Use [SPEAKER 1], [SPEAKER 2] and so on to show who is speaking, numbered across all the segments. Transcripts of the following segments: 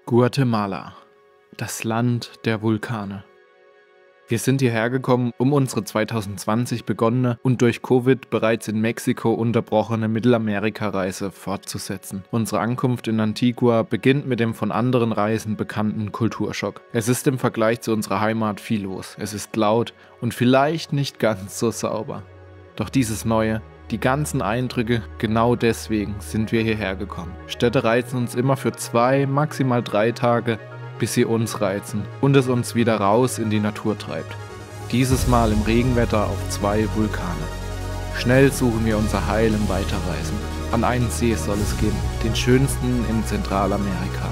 [SPEAKER 1] Guatemala, das Land der Vulkane. Wir sind hierher gekommen, um unsere 2020 begonnene und durch Covid bereits in Mexiko unterbrochene Mittelamerika-Reise fortzusetzen. Unsere Ankunft in Antigua beginnt mit dem von anderen Reisen bekannten Kulturschock. Es ist im Vergleich zu unserer Heimat viel los. Es ist laut und vielleicht nicht ganz so sauber. Doch dieses Neue, die ganzen Eindrücke, genau deswegen sind wir hierher gekommen. Städte reizen uns immer für 2, maximal 3 Tage, bis sie uns reizen und es uns wieder raus in die Natur treibt. Dieses Mal im Regenwetter auf 2 Vulkane. Schnell suchen wir unser Heil im Weiterreisen. An einen See soll es gehen, den schönsten in Zentralamerika.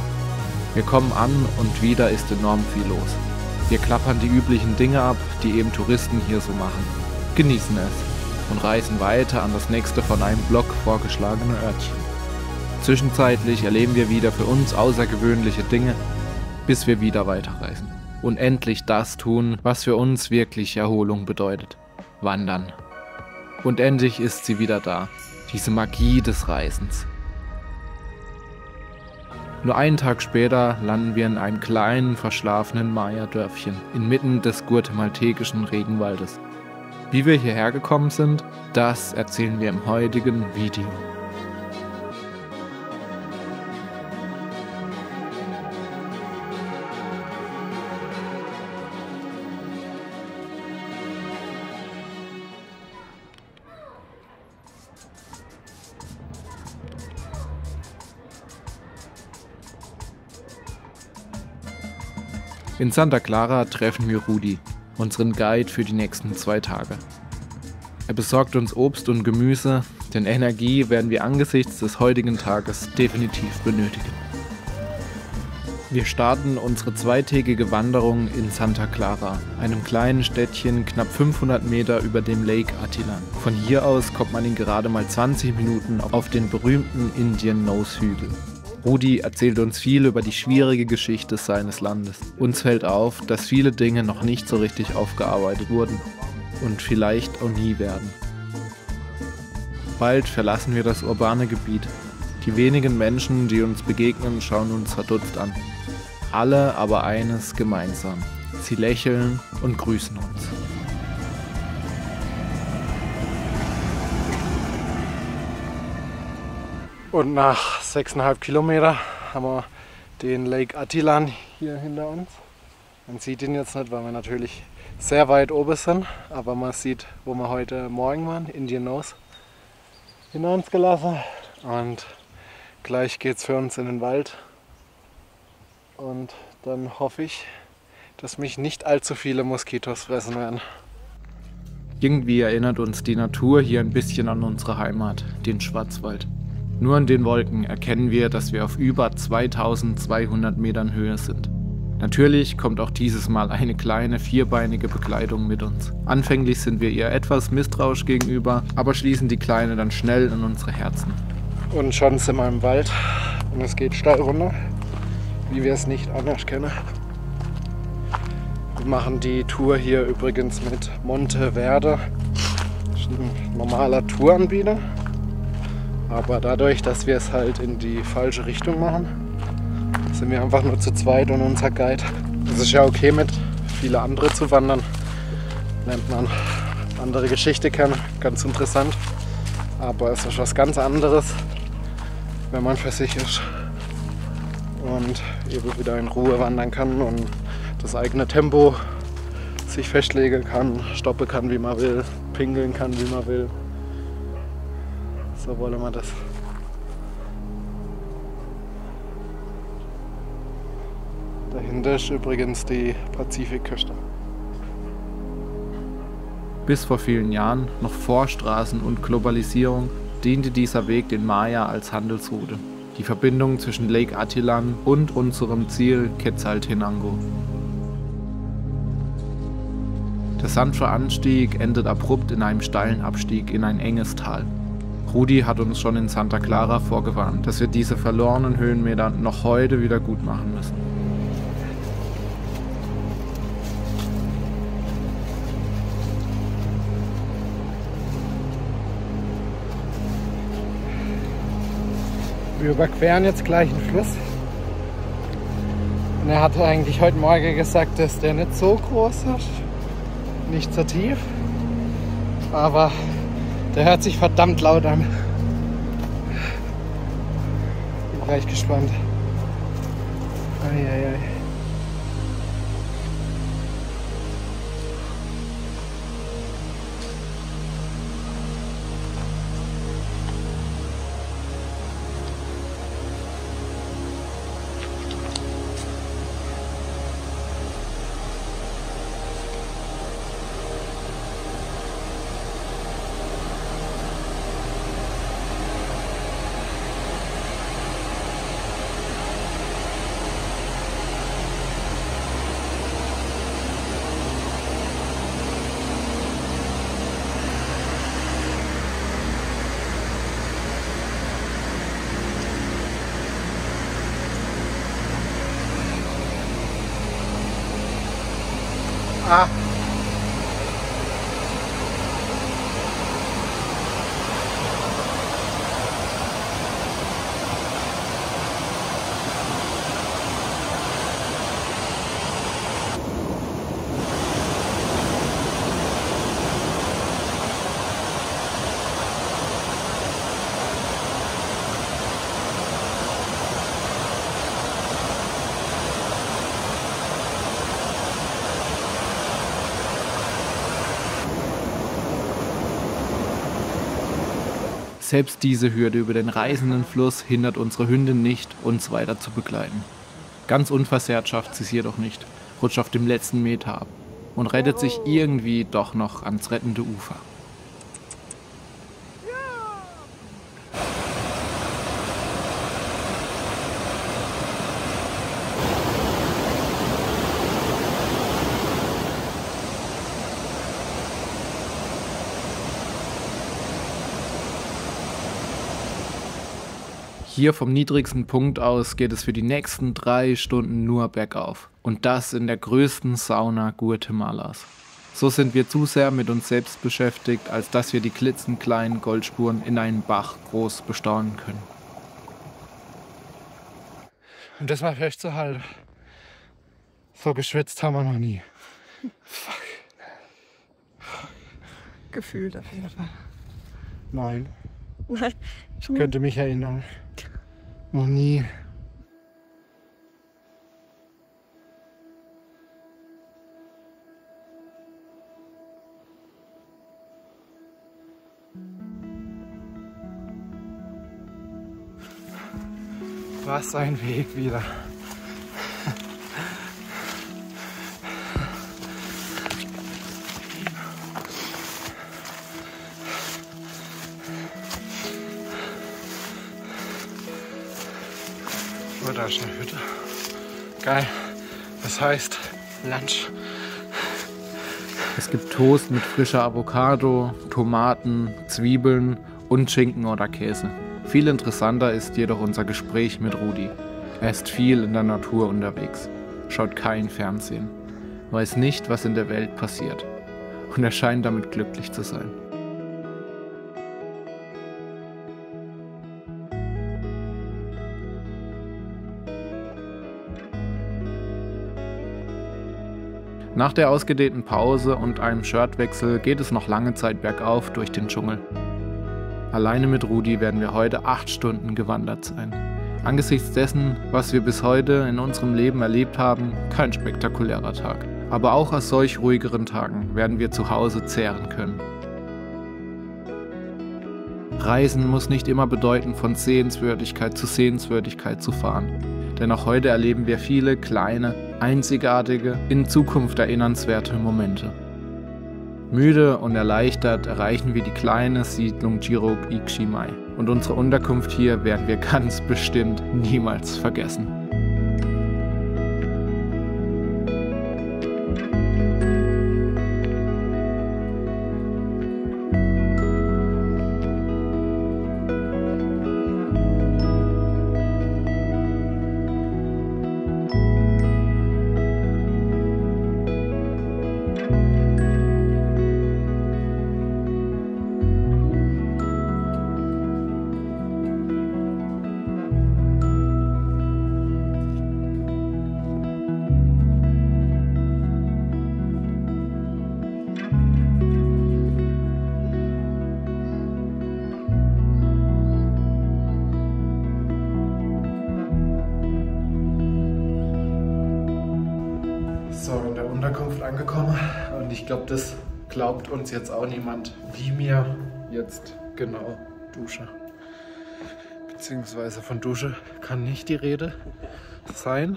[SPEAKER 1] Wir kommen an und wieder ist enorm viel los. Wir klappern die üblichen Dinge ab, die eben Touristen hier so machen, genießen es und reisen weiter an das nächste von einem Block vorgeschlagene Örtchen. Zwischenzeitlich erleben wir wieder für uns außergewöhnliche Dinge, bis wir wieder weiterreisen und endlich das tun, was für uns wirklich Erholung bedeutet: Wandern. Und endlich ist sie wieder da, diese Magie des Reisens. Nur einen Tag später landen wir in einem kleinen, verschlafenen Maya-Dörfchen inmitten des guatemaltekischen Regenwaldes. Wie wir hierher gekommen sind, das erzählen wir im heutigen Video. In Santa Clara treffen wir Rudi, unseren Guide für die nächsten 2 Tage. Er besorgt uns Obst und Gemüse, denn Energie werden wir angesichts des heutigen Tages definitiv benötigen. Wir starten unsere 2-tägige Wanderung in Santa Clara, einem kleinen Städtchen knapp 500 Meter über dem Lake Atitlán. Von hier aus kommt man in gerade mal 20 Minuten auf den berühmten Indian Nose Hügel. Rudi erzählt uns viel über die schwierige Geschichte seines Landes. Uns fällt auf, dass viele Dinge noch nicht so richtig aufgearbeitet wurden und vielleicht auch nie werden. Bald verlassen wir das urbane Gebiet. Die wenigen Menschen, die uns begegnen, schauen uns verdutzt an. Alle aber eines gemeinsam: sie lächeln und grüßen uns.
[SPEAKER 2] Und nach 6,5 Kilometer haben wir den Lake Atitlán hier hinter uns. Man sieht ihn jetzt nicht, weil wir natürlich sehr weit oben sind, aber man sieht, wo wir heute Morgen waren, Indian Nose, hinter uns gelassen. Und gleich geht es für uns in den Wald. Und dann hoffe ich, dass mich nicht allzu viele Moskitos fressen werden.
[SPEAKER 1] Irgendwie erinnert uns die Natur hier ein bisschen an unsere Heimat, den Schwarzwald. Nur in den Wolken erkennen wir, dass wir auf über 2200 Metern Höhe sind. Natürlich kommt auch dieses Mal eine kleine, vierbeinige Begleitung mit uns. Anfänglich sind wir ihr etwas misstrauisch gegenüber, aber schließen die Kleine dann schnell in unsere Herzen.
[SPEAKER 2] Und schon sind wir im Wald und es geht steil runter, wie wir es nicht anders kennen. Wir machen die Tour hier übrigens mit Monte Verde. Das ist ein normaler Touranbieter. Aber dadurch, dass wir es halt in die falsche Richtung machen, sind wir einfach nur zu zweit und unser Guide. Es ist ja okay, mit viele andere zu wandern. Lernt man andere Geschichte kennen, ganz interessant. Aber es ist was ganz anderes, wenn man für sich ist und eben wieder in Ruhe wandern kann und das eigene Tempo sich festlegen kann, stoppen kann, wie man will, pinkeln kann, wie man will. So wollen wir das. Dahinter ist übrigens die Pazifikküste.
[SPEAKER 1] Bis vor vielen Jahren, noch vor Straßen und Globalisierung, diente dieser Weg den Maya als Handelsroute. Die Verbindung zwischen Lake Atitlán und unserem Ziel Quetzaltenango. Der sanfte Anstieg endet abrupt in einem steilen Abstieg in ein enges Tal. Rudi hat uns schon in Santa Clara vorgewarnt, dass wir diese verlorenen Höhenmeter noch heute wieder gut machen müssen.
[SPEAKER 2] Wir überqueren jetzt gleich einen Fluss. Und er hatte eigentlich heute Morgen gesagt, dass der nicht so groß ist, nicht so tief, aber der hört sich verdammt laut an. Bin gleich gespannt. Eieiei. Ah.
[SPEAKER 1] Selbst diese Hürde über den reißenden Fluss hindert unsere Hündin nicht, uns weiter zu begleiten. Ganz unversehrt schafft sie es jedoch nicht, rutscht auf dem letzten Meter ab und rettet sich irgendwie doch noch ans rettende Ufer. Hier vom niedrigsten Punkt aus geht es für die nächsten 3 Stunden nur bergauf. Und das in der größten Sauna Guatemalas. So sind wir zu sehr mit uns selbst beschäftigt, als dass wir die klitzenkleinen Goldspuren in einen Bach groß bestaunen können.
[SPEAKER 2] Und das mal festzuhalten. So geschwitzt haben wir noch nie. Fuck.
[SPEAKER 3] Gefühlt auf jeden Fall.
[SPEAKER 2] Nein,
[SPEAKER 3] Nein.
[SPEAKER 2] ich könnte mich erinnern. Noch nie. Was ein Weg wieder. Oh, da ist eine Hütte. Geil. Das heißt Lunch.
[SPEAKER 1] Es gibt Toast mit frischer Avocado, Tomaten, Zwiebeln und Schinken oder Käse. Viel interessanter ist jedoch unser Gespräch mit Rudi. Er ist viel in der Natur unterwegs, schaut kein Fernsehen, weiß nicht, was in der Welt passiert und er scheint damit glücklich zu sein. Nach der ausgedehnten Pause und einem Shirtwechsel geht es noch lange Zeit bergauf durch den Dschungel. Alleine mit Rudi werden wir heute 8 Stunden gewandert sein. Angesichts dessen, was wir bis heute in unserem Leben erlebt haben, kein spektakulärer Tag. Aber auch aus solch ruhigeren Tagen werden wir zu Hause zehren können. Reisen muss nicht immer bedeuten, von Sehenswürdigkeit zu fahren. Denn auch heute erleben wir viele kleine, einzigartige, in Zukunft erinnernswerte Momente. Müde und erleichtert erreichen wir die kleine Siedlung Jirok-Ikshimay und unsere Unterkunft hier werden wir ganz bestimmt niemals vergessen.
[SPEAKER 2] Unterkunft angekommen und ich glaube, das glaubt uns jetzt auch niemand, wie mir jetzt genau dusche. Beziehungsweise von Dusche kann nicht die Rede sein.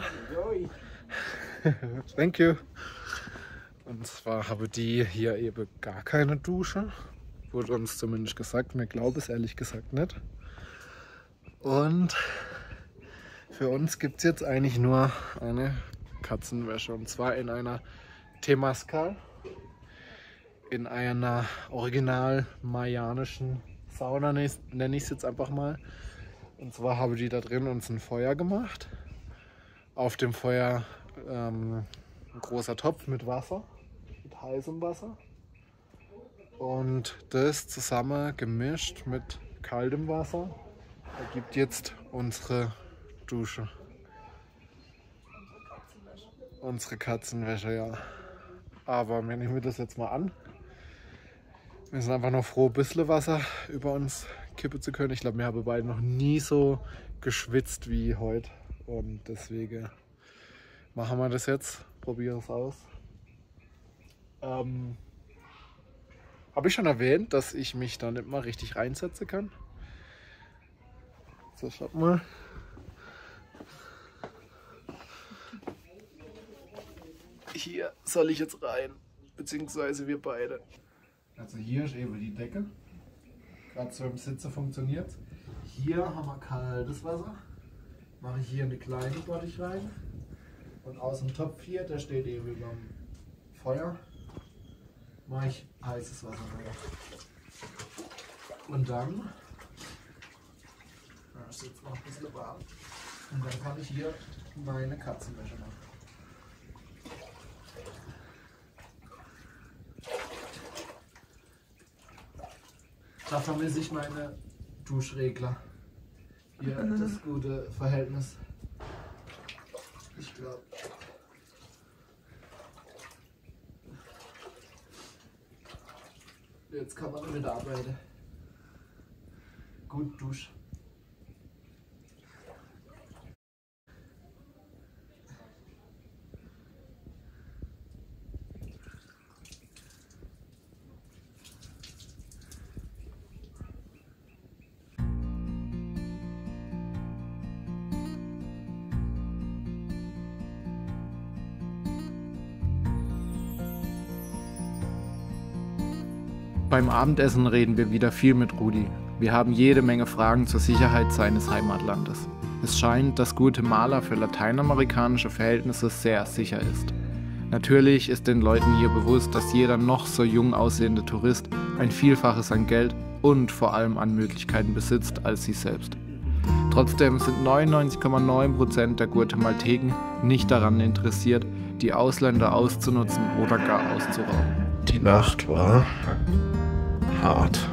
[SPEAKER 2] Thank you. Und zwar habe die hier eben gar keine Dusche. Wurde uns zumindest gesagt. Mir glaube es ehrlich gesagt nicht. Und für uns gibt es jetzt eigentlich nur eine Katzenwäsche. Und zwar in einer Temascal. In einer original mayanischen Sauna nenne ich es jetzt einfach mal. Und zwar habe die da drin uns ein Feuer gemacht. Auf dem Feuer ein großer Topf mit Wasser, mit heißem Wasser. Und das zusammen gemischt mit kaltem Wasser ergibt jetzt unsere Dusche. Unsere Katzenwäsche, ja. Aber wir nehmen das jetzt mal an. Wir sind einfach noch froh, ein bisschen Wasser über uns kippen zu können. Ich glaube, wir haben beide noch nie so geschwitzt wie heute. Und deswegen machen wir das jetzt. Probieren es aus. Habe ich schon erwähnt, dass ich mich da nicht mal richtig reinsetzen kann? So, schaut mal. Hier soll ich jetzt rein, beziehungsweise wir beide. Also hier ist eben die Decke. Gerade so im Sitzen funktioniert. Hier haben wir kaltes Wasser. Mache ich hier eine kleine Bottich rein. Und aus dem Topf hier, der steht eben über dem Feuer, mache ich heißes Wasser rein. Und dann, ist jetzt noch ein bisschen warm, und dann kann ich hier meine Katzenwäsche machen. Da vermisse ich meine Duschregler. Hier das gute Verhältnis. Ich glaube. Jetzt kann man damit arbeiten. Gut duschen.
[SPEAKER 1] Beim Abendessen reden wir wieder viel mit Rudi. Wir haben jede Menge Fragen zur Sicherheit seines Heimatlandes. Es scheint, dass Guatemala für lateinamerikanische Verhältnisse sehr sicher ist. Natürlich ist den Leuten hier bewusst, dass jeder noch so jung aussehende Tourist ein Vielfaches an Geld und vor allem an Möglichkeiten besitzt als sie selbst. Trotzdem sind 99,9% der Guatemalteken nicht daran interessiert, die Ausländer auszunutzen oder gar auszurauben.
[SPEAKER 2] Die Nacht war hart.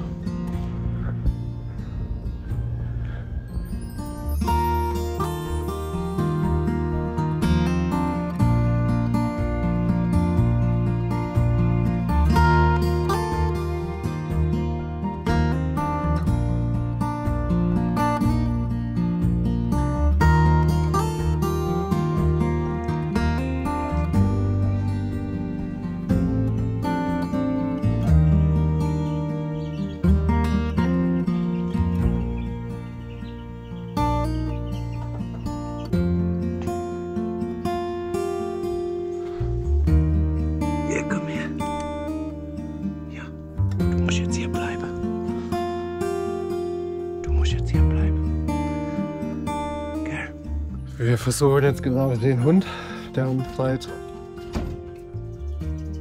[SPEAKER 2] Wir versuchen jetzt gerade den Hund, der uns seit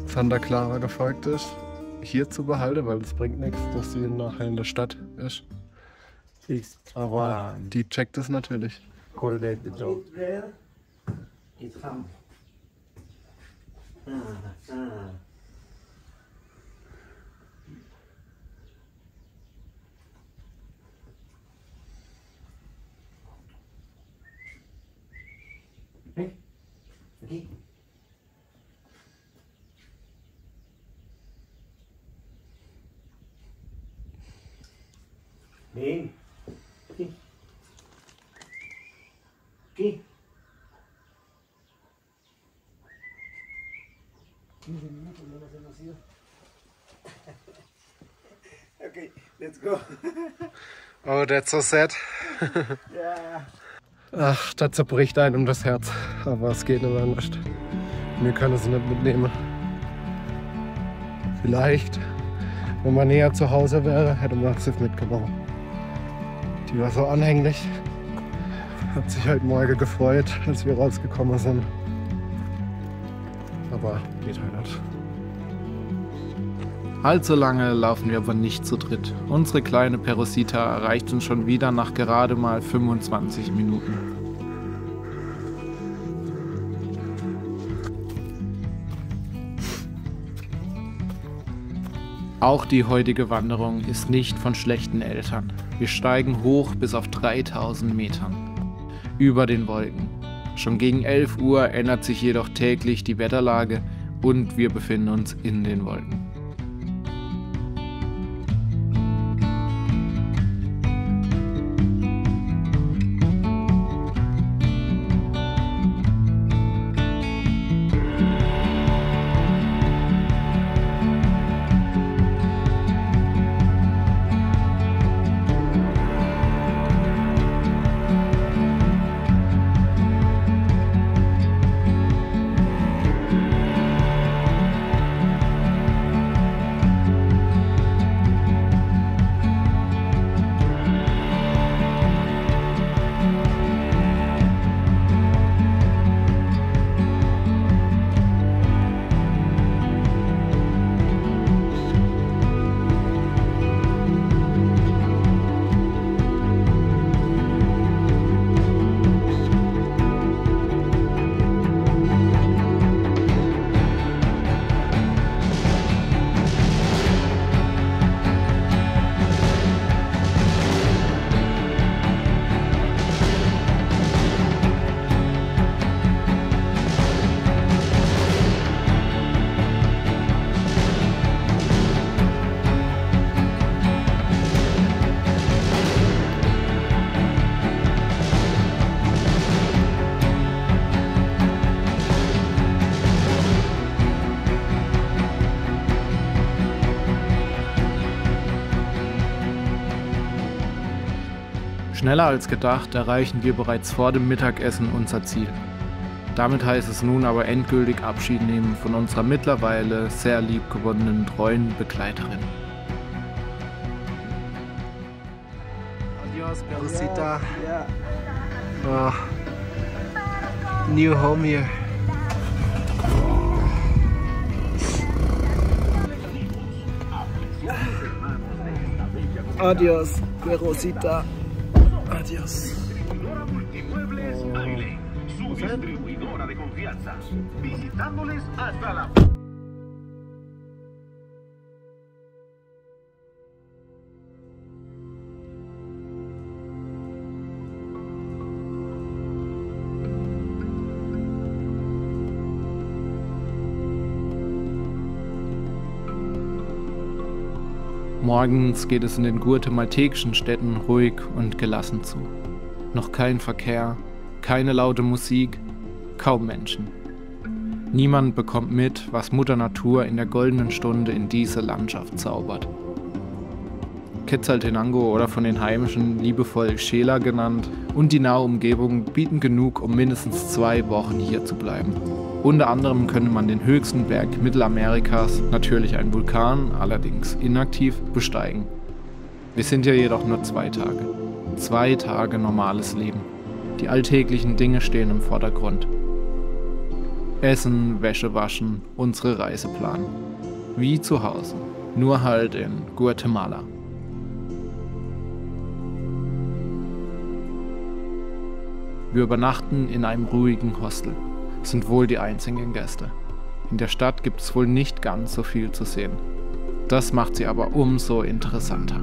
[SPEAKER 2] Santa Clara gefolgt ist, hier zu behalten, weil es bringt nichts, dass sie nachher in der Stadt ist. Aber die checkt es natürlich.
[SPEAKER 4] Okay. Ven. Aquí. Aquí. Okay, let's go.
[SPEAKER 2] Oh, that's so sad.
[SPEAKER 4] Ja.
[SPEAKER 2] Ach, das zerbricht einem das Herz. Aber es geht nicht anders. Wir können es nicht mitnehmen. Vielleicht, wenn man näher zu Hause wäre, hätte man sie mitgenommen. Die war so anhänglich. Hat sich heute Morgen gefreut, als wir rausgekommen sind. Aber geht halt nicht.
[SPEAKER 1] Allzu lange laufen wir aber nicht zu dritt. Unsere kleine Perosita erreicht uns schon wieder nach gerade mal 25 Minuten. Auch die heutige Wanderung ist nicht von schlechten Eltern. Wir steigen hoch bis auf 3000 Metern. Über den Wolken. Schon gegen 11 Uhr ändert sich jedoch täglich die Wetterlage und wir befinden uns in den Wolken. Schneller als gedacht erreichen wir bereits vor dem Mittagessen unser Ziel. Damit heißt es nun aber endgültig Abschied nehmen von unserer mittlerweile sehr liebgewonnenen treuen Begleiterin.
[SPEAKER 2] Adios, Perosita.
[SPEAKER 4] Ja.
[SPEAKER 2] Oh. New home here. Adios, Perosita. Adios.
[SPEAKER 5] Su distribuidora de confianza, visitándoles hasta la...
[SPEAKER 1] Morgens geht es in den guatemaltekischen Städten ruhig und gelassen zu. Noch kein Verkehr, keine laute Musik, kaum Menschen. Niemand bekommt mit, was Mutter Natur in der goldenen Stunde in diese Landschaft zaubert. Quetzaltenango oder von den Heimischen liebevoll Xela genannt und die nahe Umgebung bieten genug, um mindestens 2 Wochen hier zu bleiben. Unter anderem könnte man den höchsten Berg Mittelamerikas, natürlich ein Vulkan, allerdings inaktiv, besteigen. Wir sind hier jedoch nur 2 Tage. 2 Tage normales Leben. Die alltäglichen Dinge stehen im Vordergrund. Essen, Wäsche waschen, unsere Reise planen. Wie zu Hause, nur halt in Guatemala. Wir übernachten in einem ruhigen Hostel, sind wohl die einzigen Gäste. In der Stadt gibt es wohl nicht ganz so viel zu sehen. Das macht sie aber umso interessanter.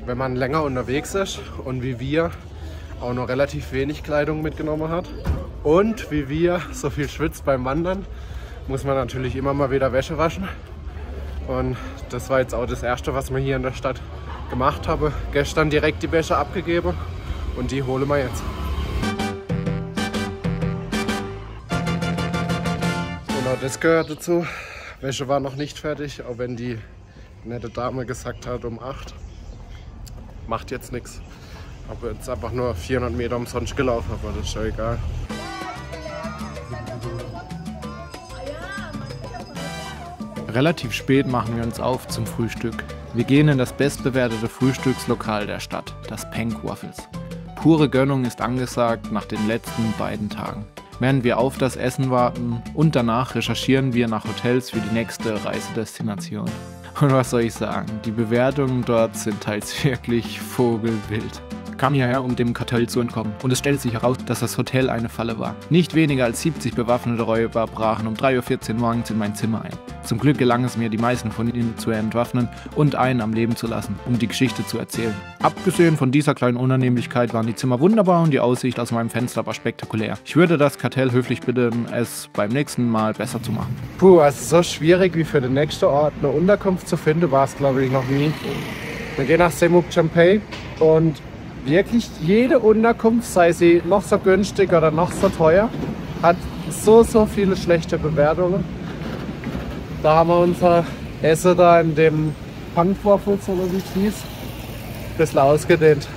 [SPEAKER 2] Wenn man länger unterwegs ist und wie wir auch nur relativ wenig Kleidung mitgenommen hat. Und wie wir so viel schwitzt beim Wandern, muss man natürlich immer mal wieder Wäsche waschen. Und das war jetzt auch das Erste, was wir hier in der Stadt gemacht haben. Gestern direkt die Wäsche abgegeben und die holen wir jetzt. Und auch das gehört dazu. Wäsche war noch nicht fertig, auch wenn die nette Dame gesagt hat um 8. Macht jetzt nichts. Habe jetzt einfach nur 400 Meter umsonst gelaufen, aber das ist ja egal.
[SPEAKER 1] Relativ spät machen wir uns auf zum Frühstück. Wir gehen in das bestbewertete Frühstückslokal der Stadt, das Penk Waffles. Pure Gönnung ist angesagt nach den letzten beiden Tagen. Während wir auf das Essen warten und danach recherchieren wir nach Hotels für die nächste Reisedestination. Und was soll ich sagen, die Bewertungen dort sind teils wirklich vogelwild. Kam hierher, um dem Kartell zu entkommen. Und es stellt sich heraus, dass das Hotel eine Falle war. Nicht weniger als 70 bewaffnete Räuber brachen um 3:14 Uhr morgens in mein Zimmer ein. Zum Glück gelang es mir, die meisten von ihnen zu entwaffnen und einen am Leben zu lassen, um die Geschichte zu erzählen. Abgesehen von dieser kleinen Unannehmlichkeit waren die Zimmer wunderbar und die Aussicht aus meinem Fenster war spektakulär. Ich würde das Kartell höflich bitten, es beim nächsten Mal besser zu machen.
[SPEAKER 2] Puh, also so schwierig wie für den nächsten Ort eine Unterkunft zu finden, war es glaube ich noch nie. Wir gehen nach Semuc Champey und wirklich jede Unterkunft, sei sie noch so günstig oder noch so teuer, hat so viele schlechte Bewertungen. Da haben wir unser Essen da in dem Penk Waffles, oder wie es hieß, ein bisschen ausgedehnt.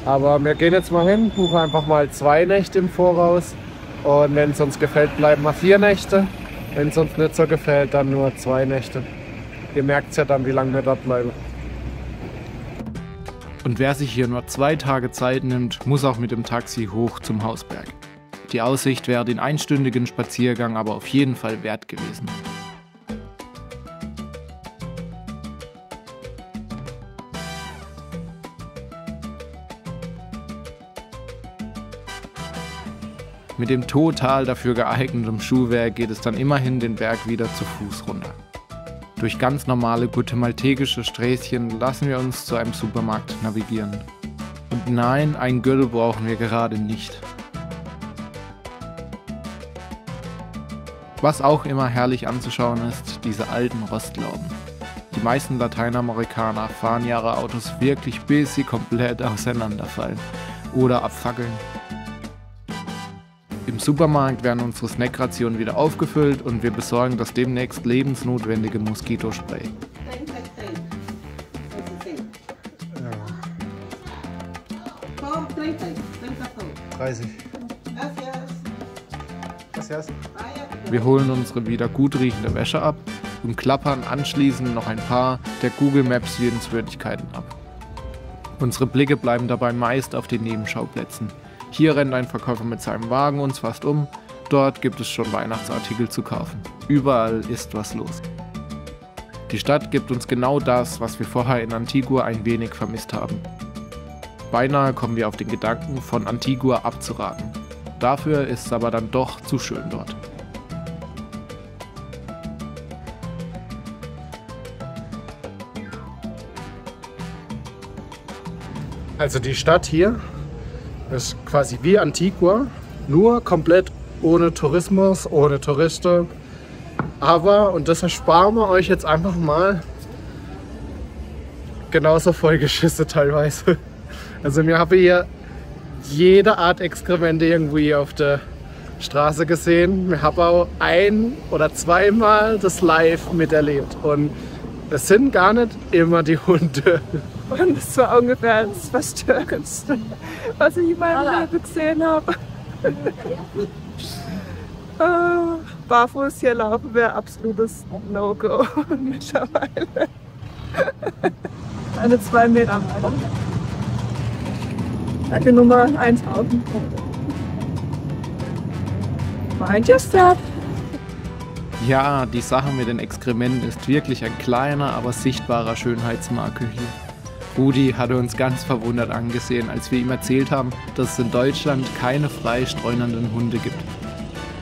[SPEAKER 2] Aber wir gehen jetzt mal hin, buchen einfach mal 2 Nächte im Voraus und wenn es uns gefällt, bleiben wir 4 Nächte. Wenn es uns nicht so gefällt, dann nur 2 Nächte. Ihr merkt ja dann, wie lange wir dort bleiben.
[SPEAKER 1] Und wer sich hier nur 2 Tage Zeit nimmt, muss auch mit dem Taxi hoch zum Hausberg. Die Aussicht wäre den einstündigen Spaziergang aber auf jeden Fall wert gewesen. Mit dem total dafür geeigneten Schuhwerk geht es dann immerhin den Berg wieder zu Fuß runter. Durch ganz normale guatemaltekische Sträßchen lassen wir uns zu einem Supermarkt navigieren. Und nein, einen Gürtel brauchen wir gerade nicht. Was auch immer herrlich anzuschauen ist, diese alten Rostlauben. Die meisten Lateinamerikaner fahren ihre Autos wirklich bis sie komplett auseinanderfallen oder abfackeln. Im Supermarkt werden unsere Snackrationen wieder aufgefüllt und wir besorgen das demnächst lebensnotwendige Moskitospray.
[SPEAKER 2] 30. Gracias.
[SPEAKER 1] Wir holen unsere wieder gut riechende Wäsche ab und klappern anschließend noch ein paar der Google Maps Sehenswürdigkeiten ab. Unsere Blicke bleiben dabei meist auf den Nebenschauplätzen. Hier rennt ein Verkäufer mit seinem Wagen uns fast um, dort gibt es schon Weihnachtsartikel zu kaufen. Überall ist was los. Die Stadt gibt uns genau das, was wir vorher in Antigua ein wenig vermisst haben. Beinahe kommen wir auf den Gedanken, von Antigua abzuraten. Dafür ist es aber dann doch zu schön dort.
[SPEAKER 2] Also die Stadt hier ist quasi wie Antigua, nur komplett ohne Tourismus, ohne Touristen. Aber, und das ersparen wir euch jetzt einfach mal, genauso vollgeschissen teilweise. Also wir haben hier jede Art Exkremente irgendwie auf der Straße gesehen. Wir haben auch 1- oder 2-mal das live miterlebt. Und es sind gar nicht immer die Hunde.
[SPEAKER 3] Und das war ungefähr das Verstörendste, was ich in meinem Leben gesehen habe. Barfuß hier laufen wäre absolutes No-Go mittlerweile. Eine 2 Meter Meile. Danke Nummer 1000. Mind your step.
[SPEAKER 1] Ja, die Sache mit den Exkrementen ist wirklich ein kleiner, aber sichtbarer Schönheitsmakel hier. Rudi hatte uns ganz verwundert angesehen, als wir ihm erzählt haben, dass es in Deutschland keine frei streunenden Hunde gibt.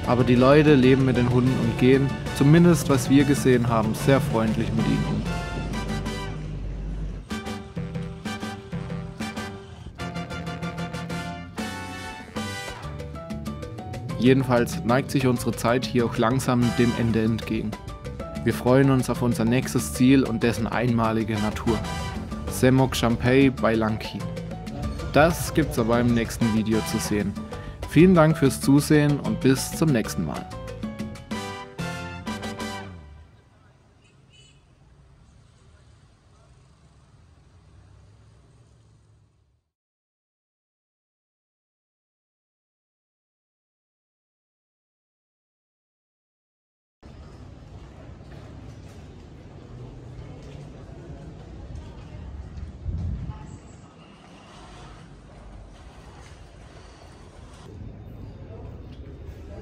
[SPEAKER 1] Aber die Leute leben mit den Hunden und gehen, zumindest was wir gesehen haben, sehr freundlich mit ihnen um. Jedenfalls neigt sich unsere Zeit hier auch langsam dem Ende entgegen. Wir freuen uns auf unser nächstes Ziel und dessen einmalige Natur. Semok Champey bei Langkin. Das gibt's aber im nächsten Video zu sehen. Vielen Dank fürs Zusehen und bis zum nächsten Mal.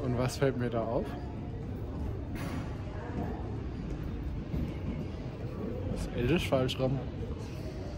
[SPEAKER 2] Und was fällt mir da auf? Das L ist falsch rum.